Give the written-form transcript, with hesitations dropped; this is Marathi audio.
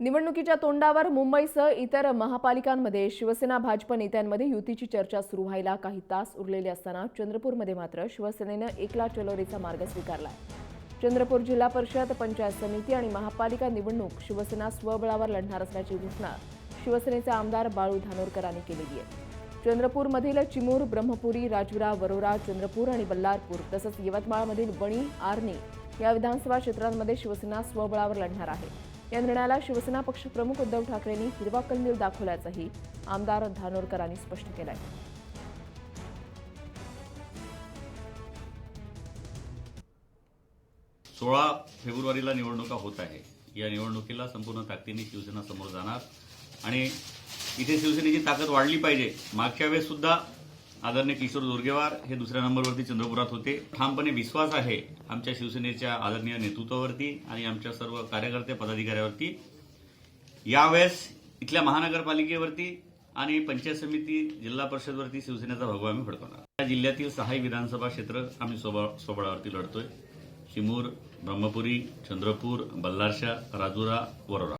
निवडणुकीच्या तोंडावर मुंबईसह इतर महापालिकांमध्ये शिवसेना भाजप नेत्यांमध्ये युतीची चर्चा सुरू व्हायला काही तास उरलेले असताना चंद्रपूरमध्ये मात्र शिवसेनेनं एकला चलोरीचा मार्ग स्वीकारलाय। चंद्रपूर जिल्हा परिषद, पंचायत समिती आणि महापालिका निवडणूक शिवसेना स्वबळावर लढणार असल्याची घोषणा शिवसेनेचे आमदार बाळू धानोरकरांनी केलेली आहे। चंद्रपूरमधील चिमूर, ब्रह्मपुरी, राजुरा, वरोरा, चंद्रपूर आणि बल्लारपूर तसंच यवतमाळमधील वणी, आर्णी या विधानसभा क्षेत्रांमध्ये शिवसेना स्वबळावर लढणार आहे। या निर्णयाला शिवसेना पक्षप्रमुख उद्धव ठाकरेंनी हिरवा कंदील दाखवल्याचंही आमदार धानोरकरांनी स्पष्ट केलंय। 16 फेब्रुवारीला निवडणुका होत आहे। या निवडणुकीला संपूर्ण ताकदीने शिवसेना समोर जाणार आणि इथे शिवसेनेची ताकद वाढली पाहिजे। मागच्या वेळेस सुद्धा आदरणीय किशोर जोरगेवार हे दुसऱ्या नंबरवरती चंद्रपुरात होते। ठामपणे विश्वास आहे आमच्या शिवसेनेच्या आदरणीय नेतृत्वावरती आणि आमच्या सर्व कार्यकर्ते पदाधिकाऱ्यांवरती। यावेळेस इथल्या महानगरपालिकेवरती आणि पंचायत समिती, जिल्हा परिषदवरती शिवसेनेचा भगवा आम्ही फडकवणार। या जिल्ह्यातील 6 विधानसभा क्षेत्र आम्ही स्वबळावरती लढतोय। चिमूर, ब्रह्मपुरी, चंद्रपूर, बल्लारशा, राजुरा, वरोरा।